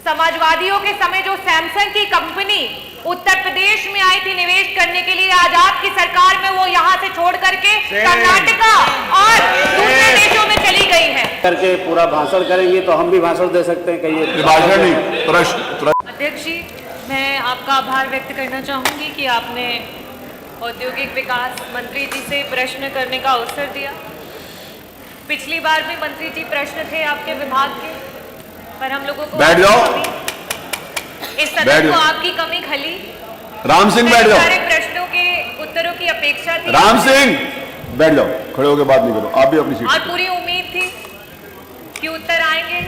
समाजवादियों के समय जो सैमसंग की कंपनी उत्तर प्रदेश में आई थी निवेश करने के लिए, आज आपकी सरकार में वो यहां से छोड़ करके कर्नाटका और दूसरे देशों में चली गई है। करके पूरा भाषण करेंगे तो हम भी भाषण दे सकते हैं। कहिए। भाषण नहीं, प्रश्न। अध्यक्ष जी, मैं आपका आभार व्यक्त करना चाहूंगी कि आपने औद्योगिक विकास मंत्री जी से प्रश्न करने का अवसर दिया। पिछली बार भी मंत्री जी प्रश्न थे आपके विभाग के, पर हम लोगों को बैठ जाओ। इस सदन को आपकी कमी खली। राम सिंह बैठ जाओ। सारे प्रश्नों के उत्तरों की अपेक्षा थी। राम सिंह बैठ जाओ, खड़े होकर बात नहीं करो, आप भी अपनी सीट। और पूरी उम्मीद थी कि उत्तर आएंगे,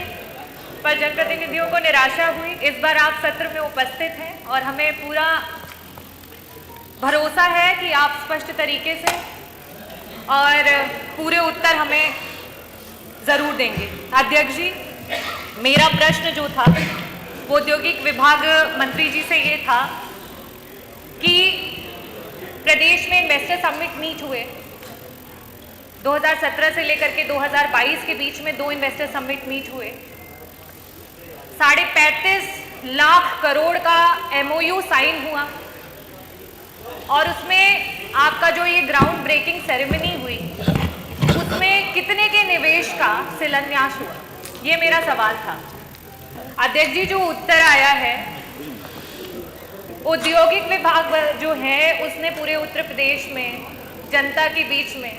पर जनप्रतिनिधियों को निराशा हुई। इस बार आप सत्र में उपस्थित हैं और हमें पूरा भरोसा है कि आप स्पष्ट तरीके से और पूरे उत्तर हमें जरूर देंगे। अध्यक्ष जी, मेरा प्रश्न जो था वो औद्योगिक विभाग मंत्री जी से ये था कि प्रदेश में इन्वेस्टर समिट मीट हुए 2017 से लेकर के 2022 के बीच में 2 इन्वेस्टर समिट मीट हुए। 35.5 लाख करोड़ का MOU साइन हुआ और उसमें आपका जो ये ग्राउंड ब्रेकिंग सेरेमनी हुई उसमें कितने के निवेश का शिलान्यास हुआ, ये मेरा सवाल था। अध्यक्ष जी, जो उत्तर आया है, औद्योगिक विभाग जो है उसने पूरे उत्तर प्रदेश में जनता के बीच में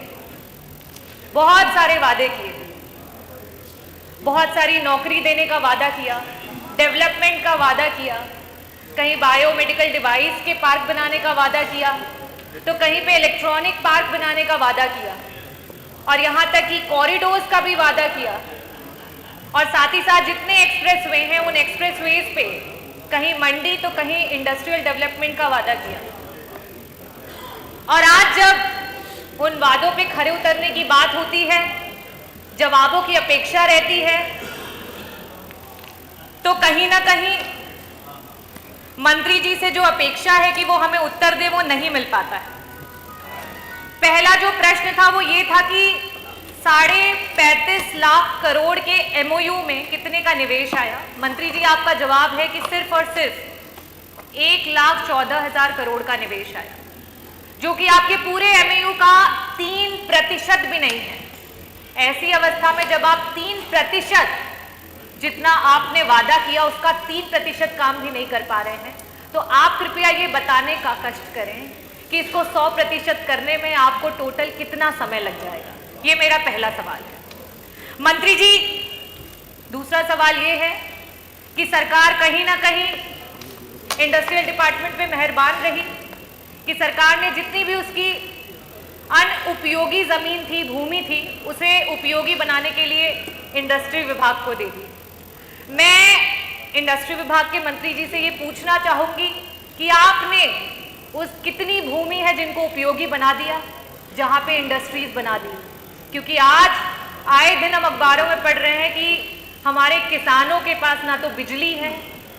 बहुत सारे वादे किए, बहुत सारी नौकरी देने का वादा किया, डेवलपमेंट का वादा किया, कहीं बायोमेडिकल डिवाइस के पार्क बनाने का वादा किया, तो कहीं पे इलेक्ट्रॉनिक पार्क बनाने का वादा किया और यहाँ तक कि कॉरिडोर्स का भी वादा किया। और साथ ही साथ जितने एक्सप्रेसवे हैं उन एक्सप्रेसवेज पे कहीं मंडी तो कहीं इंडस्ट्रियल डेवलपमेंट का वादा किया। और आज जब उन वादों पे खरे उतरने की बात होती है, जवाबों की अपेक्षा रहती है, तो कहीं ना कहीं मंत्री जी से जो अपेक्षा है कि वो हमें उत्तर दे वो नहीं मिल पाता है। पहला जो प्रश्न था वो ये था कि 35.5 लाख करोड़ के MOU में कितने का निवेश आया। मंत्री जी, आपका जवाब है कि सिर्फ और सिर्फ 1,14,000 करोड़ का निवेश आया, जो कि आपके पूरे MOU का 3% भी नहीं है। ऐसी अवस्था में जब आप 3% जितना आपने वादा किया उसका 3% काम भी नहीं कर पा रहे हैं, तो आप कृपया ये बताने का कष्ट करें कि इसको 100% करने में आपको टोटल कितना समय लग जाएगा। ये मेरा पहला सवाल है। मंत्री जी, दूसरा सवाल ये है कि सरकार कहीं ना कहीं इंडस्ट्रियल डिपार्टमेंट पे मेहरबान रही कि सरकार ने जितनी भी उसकी अनुपयोगी जमीन थी, भूमि थी, उसे उपयोगी बनाने के लिए इंडस्ट्री विभाग को दे दी। मैं इंडस्ट्री विभाग के मंत्री जी से ये पूछना चाहूंगी कि आपने उस कितनी भूमि है जिनको उपयोगी बना दिया, जहां पे इंडस्ट्रीज बना दी। क्योंकि आज आए दिन हम अखबारों में पढ़ रहे हैं कि हमारे किसानों के पास ना तो बिजली है,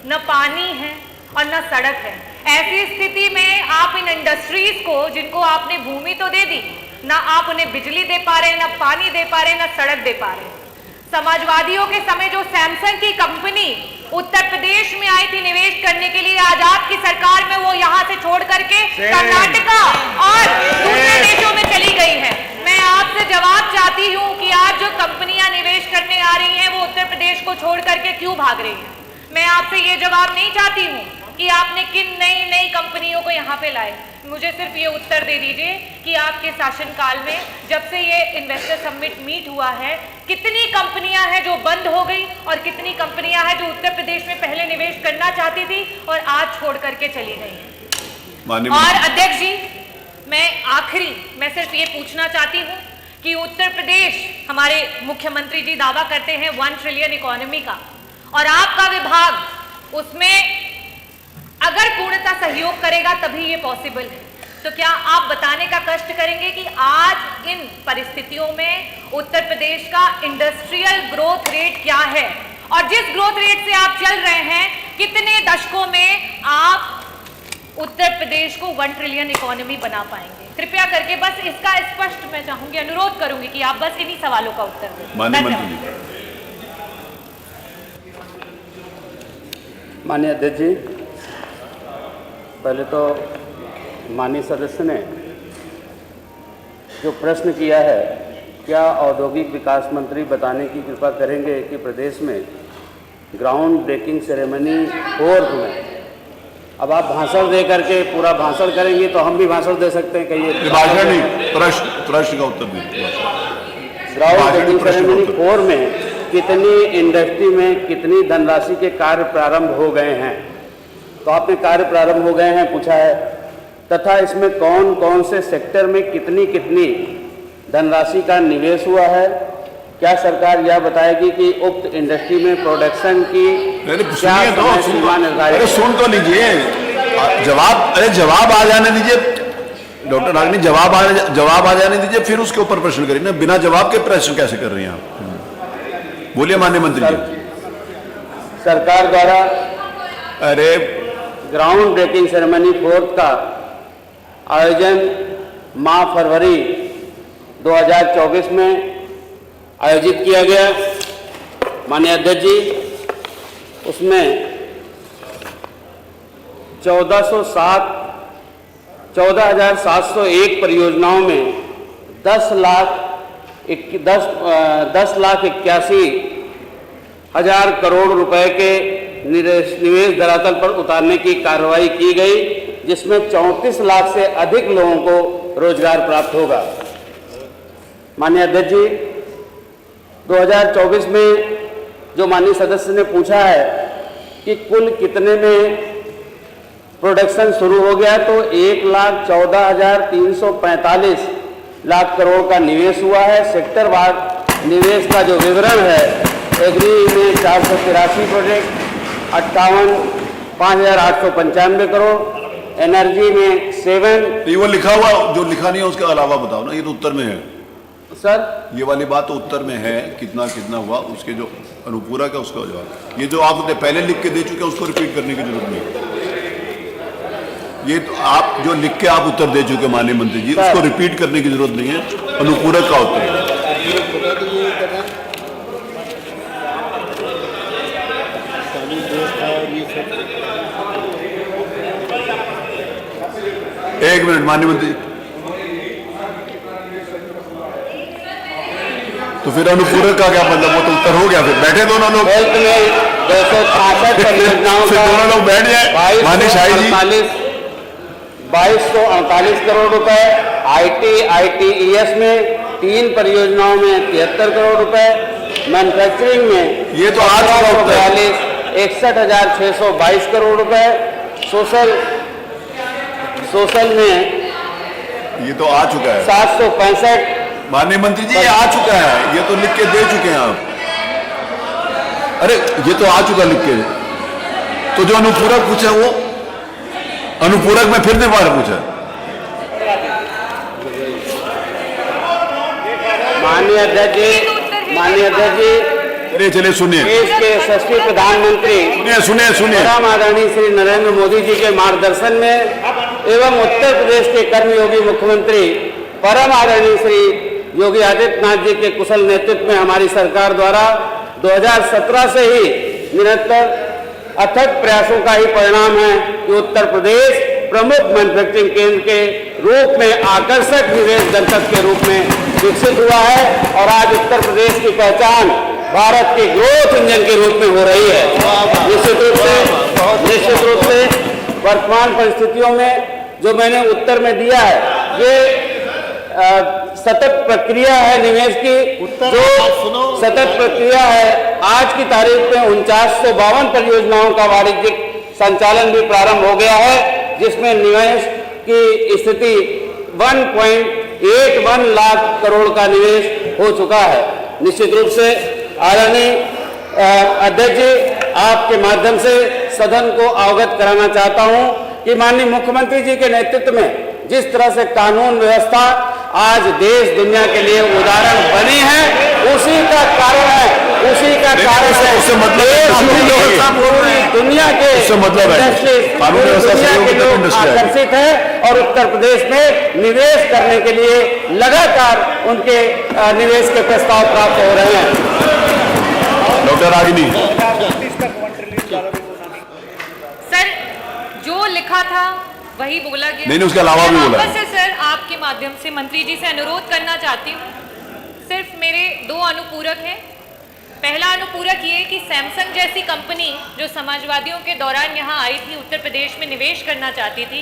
न पानी है और न सड़क है। ऐसी स्थिति में आप इन इंडस्ट्रीज को, जिनको आपने भूमि तो दे दी, ना आप उन्हें बिजली दे पा रहे, ना पानी दे पा रहे, ना सड़क दे पा रहे। समाजवादियों के समय जो सैमसंग की कंपनी उत्तर प्रदेश में आई थी निवेश करने के लिए, आज आपकी सरकार में वो यहां से छोड़ करके कर्नाटका और दूसरे देशों में चली गई है। मैं आपसे जवाब चाहती हूं कि आज जो कंपनियां निवेश करने आ रही हैं वो उत्तर प्रदेश को छोड़ करके क्यों भाग रही हैं। मैं आपसे ये जवाब नहीं चाहती हूं कि आपने किन नई कंपनियों को यहाँ पे लाए। मुझे सिर्फ ये उत्तर दे दीजिए कि आपके शासनकाल में जब से ये इन्वेस्टर समिट मीट हुआ है, कितनी कंपनियां हैं जो बंद हो गई और कितनी कंपनियां हैं जो उत्तर प्रदेश में पहले निवेश करना चाहती थी और आज छोड़ करके चली गई हैं। और अध्यक्ष जी, मैं सिर्फ ये पूछना चाहती हूँ कि उत्तर प्रदेश, हमारे मुख्यमंत्री जी दावा करते हैं 1 ट्रिलियन इकोनॉमी का, और आपका विभाग उसमें अगर पूर्णतः सहयोग करेगा तभी ये पॉसिबल है। तो क्या आप बताने का कष्ट करेंगे कि आज इन परिस्थितियों में उत्तर प्रदेश का इंडस्ट्रियल ग्रोथ रेट क्या है, और जिस ग्रोथ रेट से आप चल रहे हैं, कितने दशकों में आप उत्तर प्रदेश को 1 ट्रिलियन इकोनॉमी बना पाएंगे? कृपया करके बस इसका स्पष्ट मैं चाहूंगी, अनुरोध करूंगी कि आप बस इन्हीं सवालों का उत्तर दें। माननीय मंत्री जी। माननीय अध्यक्ष जी, पहले तो माननीय सदस्य ने जो प्रश्न किया है, क्या औद्योगिक विकास मंत्री बताने की कृपा करेंगे कि प्रदेश में ग्राउंड ब्रेकिंग सेरेमनी 4 में, अब आप भाषण दे करके पूरा भाषण करेंगे तो हम भी भाषण दे सकते हैं, कहिए। भाषण नहीं, प्रश्न का उत्तर दीजिए। ग्राउंड ब्रेकिंग सेरेमनी 4 में कितनी इंडस्ट्री में कितनी धनराशि के कार्य प्रारंभ हो गए हैं, तो आपने कार्य प्रारंभ हो गए हैं पूछा है, तथा इसमें कौन कौन से सेक्टर में कितनी कितनी धनराशि का निवेश हुआ है। क्या सरकार यह बताएगी कि उक्त इंडस्ट्री में प्रोडक्शन की क्या समय सीमा निर्धारित? सुन तो लीजिए जवाब आ जाने दीजिए डॉक्टर रागिनी, जवाब आ जाने दीजिए, फिर उसके ऊपर प्रश्न करिए ना। बिना जवाब के प्रश्न कैसे कर रही हैं आप? बोलिए माननीय मंत्री जी। सरकार द्वारा अरे ग्राउंड ब्रेकिंग सेरेमनी 4 का आयोजन माह फरवरी 2024 में आयोजित किया गया। माननीय अध्यक्ष जी, उसमें 14,701 परियोजनाओं में 10,81,000 करोड़ रुपए के निवेश धरातल पर उतारने की कार्रवाई की गई, जिसमें 34 लाख से अधिक लोगों को रोजगार प्राप्त होगा। माननीय अध्यक्ष जी, 2024 में जो माननीय सदस्य ने पूछा है कि कुल कितने में प्रोडक्शन शुरू हो गया, तो 1,14,345 लाख करोड़ का निवेश हुआ है। सेक्टर वार निवेश का जो विवरण है, एग्री में 483 प्रोजेक्ट 5,895 करोड़, एनर्जी में 7। ये वो लिखा हुआ जो लिखा नहीं है उसके अलावा बताओ ना, ये तो उत्तर में है सर। ये वाली बात तो उत्तर में है, कितना कितना हुआ उसके जो अनुपूरक है उसका जवाब। ये जो आपने पहले लिख के दे चुके हैं उसको रिपीट करने की जरूरत नहीं। ये तो आप जो लिख के आप उत्तर दे चुके माननीय मंत्री जी, उसको रिपीट करने की जरूरत नहीं है, अनुपूरक का उत्तर है। एक मिनट माननीय मंत्री, तो फिर अनुपूरक का क्या मतलब? वो तो उत्तर हो गया। फिर बैठे दोनों लोग, हेल्थ में 265 परियोजनाओं का दोनों लोग बैठ जाए। माननीय शाही जी, 2248 करोड़ रुपए, ITES में 3 परियोजनाओं में 73 करोड़ रुपए, मैन्युफैक्चरिंग में ये तो आज 61,622 करोड़ रुपए, सोशल में ये तो आ चुका है 765। माननीय मंत्री जी, ये आ चुका है, ये तो लिख के दे चुके हैं आप। अरे ये तो आ चुका लिख के। तो जो अनुपूरक पूछा वो अनुपूरक में फिर दोबारा पूछा। माननीय अध्यक्ष जी, चलिए सुनिए। देश के यशस्वी प्रधानमंत्री सुनिए परम आदरणीय श्री नरेंद्र मोदी जी के मार्गदर्शन में एवं उत्तर प्रदेश के कर्मयोगी मुख्यमंत्री परम आदरणीय श्री योगी आदित्यनाथ जी के कुशल नेतृत्व में हमारी सरकार द्वारा 2017 से ही निरंतर अथक प्रयासों का ही परिणाम है कि उत्तर प्रदेश प्रमुख मैन्युफैक्चरिंग केंद्र के रूप में आकर्षक निवेश गंतव्य के रूप में विकसित हुआ है, और आज उत्तर प्रदेश की पहचान भारत के ग्रोथ इंजन के रूप में हो रही है। निश्चित रूप से वर्तमान परिस्थितियों में जो मैंने उत्तर में दिया है, ये सतत प्रक्रिया है निवेश की, जो सतत प्रक्रिया है। आज की तारीख में 4952 परियोजनाओं का वाणिज्यिक संचालन भी प्रारंभ हो गया है, जिसमें निवेश की स्थिति 1.81 लाख करोड़ का निवेश हो चुका है। निश्चित रूप से आदरणीय अध्यक्ष जी, आपके माध्यम से सदन को अवगत कराना चाहता हूं कि माननीय मुख्यमंत्री जी के नेतृत्व में जिस तरह से कानून व्यवस्था आज देश दुनिया के लिए उदाहरण बनी है, उसी का कारण है पूरी दुनिया के लोग आकर्षित है और उत्तर प्रदेश में निवेश करने के लिए लगातार उनके निवेश के प्रस्ताव प्राप्त हो रहे हैं। डॉक्टर रागिनी, लिखा था वही बोला गया। नहीं, उसके अलावा भी मैं बोला वापस से सर आपके माध्यम से मंत्री जी से अनुरोध करना चाहती हूँ, सिर्फ मेरे 2 अनुपूरक हैं। पहला अनुपूरक ये कि सैमसंग जैसी कंपनी जो समाजवादियों के दौरान यहाँ आई थी, उत्तर प्रदेश में निवेश करना चाहती थी,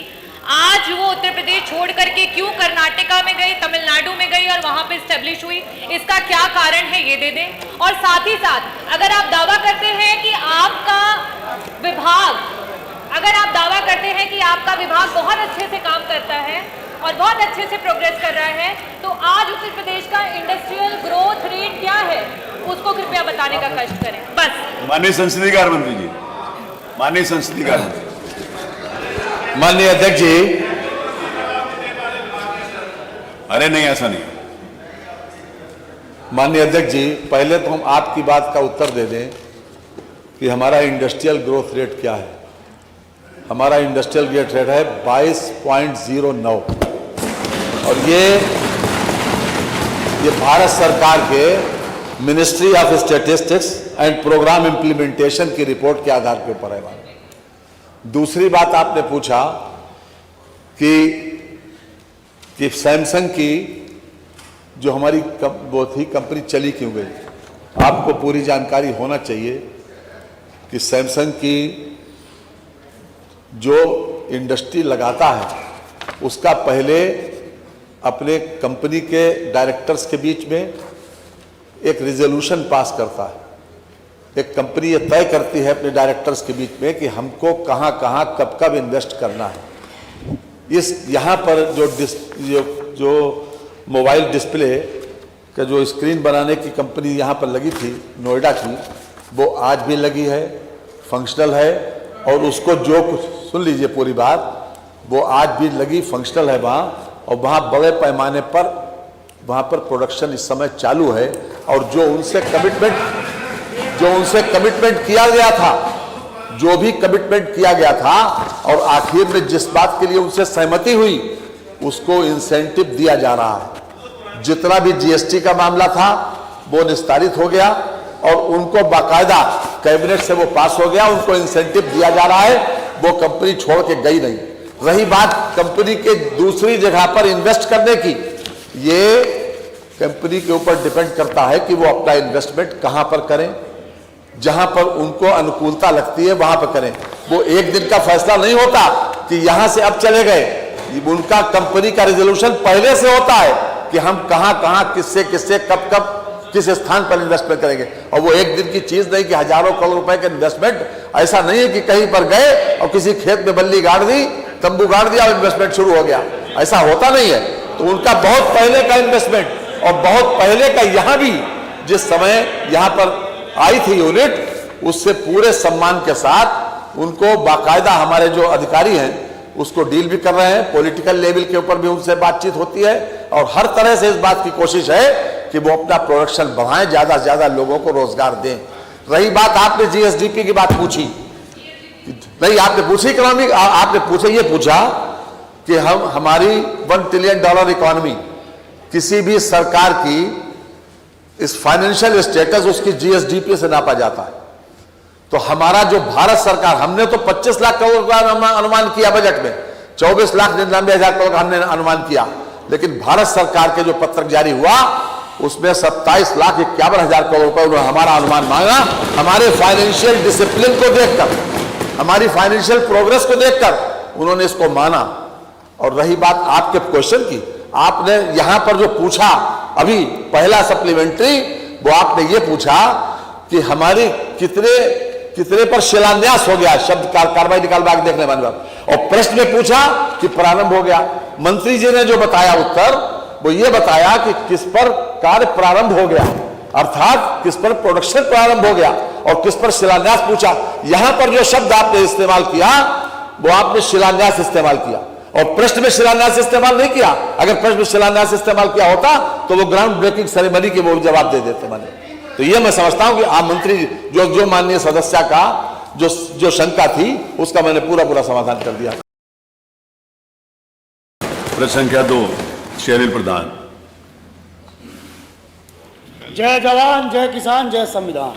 आज वो उत्तर प्रदेश छोड़ करके क्यों कर्नाटका में गई, तमिलनाडु में गई और वहां पे स्टेब्लिश हुई, इसका क्या कारण है ये दे दें। और साथ ही साथ अगर आप दावा करते हैं कि आपका विभाग बहुत अच्छे से काम करता है और बहुत अच्छे से प्रोग्रेस कर रहा है, तो आज उत्तर प्रदेश का इंडस्ट्रियल ग्रोथ रेट क्या है उसको कृपया बताने का कष्ट करें बस। माननीय संसदीय कार्य मंत्री जी, माननीय संसदीय कार्य मंत्री। माननीय अध्यक्ष जी, अरे नहीं, ऐसा नहीं। माननीय अध्यक्ष जी, पहले तो हम आपकी बात का उत्तर दे दें कि हमारा इंडस्ट्रियल ग्रोथ रेट क्या है। हमारा इंडस्ट्रियल ग्रोथ रेट है 22.09 और ये भारत सरकार के ministry of statistics and programme implementation की रिपोर्ट के आधार के ऊपर है। दूसरी बात आपने पूछा कि सैमसंग की जो हमारी वो थी कंपनी चली क्यों गई। आपको पूरी जानकारी होना चाहिए कि सैमसंग की जो इंडस्ट्री लगाता है उसका पहले अपने कंपनी के डायरेक्टर्स के बीच में एक रिजोल्यूशन पास करता है। एक कंपनी ये तय करती है अपने डायरेक्टर्स के बीच में कि हमको कहाँ कहाँ कब कब इन्वेस्ट करना है। यहाँ पर जो मोबाइल डिस्प्ले का जो स्क्रीन बनाने की कंपनी यहाँ पर लगी थी नोएडा की, वो आज भी लगी है, फंक्शनल है और उसको जो कुछ सुन लीजिए पूरी बात, वो आज भी लगी फंक्शनल है वहाँ और वहाँ बड़े पैमाने पर वहाँ पर प्रोडक्शन इस समय चालू है। और जो उनसे कमिटमेंट किया गया था, जो भी कमिटमेंट किया गया था और आखिर में जिस बात के लिए उनसे सहमति हुई उसको इंसेंटिव दिया जा रहा है। जितना भी जीएसटी का मामला था वो निस्तारित हो गया और उनको बाकायदा कैबिनेट से वो पास हो गया, उनको इंसेंटिव दिया जा रहा है, वो कंपनी छोड़ के गई नहीं। रही बात कंपनी के दूसरी जगह पर इन्वेस्ट करने की, ये कंपनी के ऊपर डिपेंड करता है कि वो अपना इन्वेस्टमेंट कहां पर करें, जहां पर उनको अनुकूलता लगती है वहां पर करें। वो एक दिन का फैसला नहीं होता कि यहां से अब चले गए, उनका कंपनी का रिजोल्यूशन पहले से होता है कि हम कहां कहां किससे कब कब किस स्थान पर इन्वेस्टमेंट करेंगे। और वो एक दिन की चीज नहीं कि हजारों करोड़ रुपए का इन्वेस्टमेंट, ऐसा नहीं है कि कहीं पर गए और किसी खेत में बल्ली गाड़ दी, तंबू गाड़ दिया और इन्वेस्टमेंट शुरू हो गया, ऐसा होता नहीं है। तो उनका बहुत पहले का इन्वेस्टमेंट और बहुत पहले का यहां भी जिस समय यहां पर आई थी यूनिट, उससे पूरे सम्मान के साथ उनको बाकायदा हमारे जो अधिकारी हैं उसको डील भी कर रहे हैं। पॉलिटिकल लेवल के ऊपर भी उनसे बातचीत होती है और हर तरह से इस बात की कोशिश है कि वो अपना प्रोडक्शन बढ़ाएं, ज्यादा से ज्यादा लोगों को रोजगार दें। रही बात आपने जीएसडीपी की बात पूछी, नहीं आपने पूछी इकोनॉमी, आपने पूछे ये पूछा कि हमारी $1 ट्रिलियन इकोनॉमी, किसी भी सरकार की इस फाइनेंशियल स्टेटस उसकी जीएसडीपी से नापा जाता है। तो हमारा जो भारत सरकार, हमने तो 25 लाख करोड़ का अनुमान किया बजट में, 24,99,000 करोड़ का हमने अनुमान किया, लेकिन भारत सरकार के जो पत्रक जारी हुआ उसमें 27,51,000 करोड़ रुपए उन्होंने हमारा अनुमान मांगा। हमारे फाइनेंशियल डिसिप्लिन को देखकर, हमारी फाइनेंशियल प्रोग्रेस को देखकर उन्होंने इसको माना। और रही बात आपके क्वेश्चन की, आपने यहां पर जो पूछा अभी पहला सप्लीमेंट्री, वो आपने ये पूछा कि हमारी कितने पर शिलान्यास हो गया, शब्द कार्रवाई निकाल बाग देखने वाली बात, और प्रश्न में पूछा कि प्रारंभ हो गया। मंत्री जी ने जो बताया उत्तर, वो ये बताया कि किस पर कार्य प्रारंभ हो गया, अर्थात किस पर प्रोडक्शन प्रारंभ हो गया और किस पर शिलान्यास पूछा। यहां पर जो शब्द आपने इस्तेमाल किया वो आपने शिलान्यास इस्तेमाल किया और प्रश्न में शिलान्यास इस्तेमाल नहीं किया। अगर प्रश्न में शिलान्यास इस्तेमाल किया होता तो वो ग्राउंड ब्रेकिंग सेरेमनी के वो जवाब दे देते मैंने। तो ये मैं समझता हूं कि आप मंत्री जो माननीय सदस्य का जो शंका थी उसका मैंने पूरा समाधान कर दिया। प्रश्न संख्या 2, शेरिल प्रधान। जय जवान, जय किसान, जय संविधान।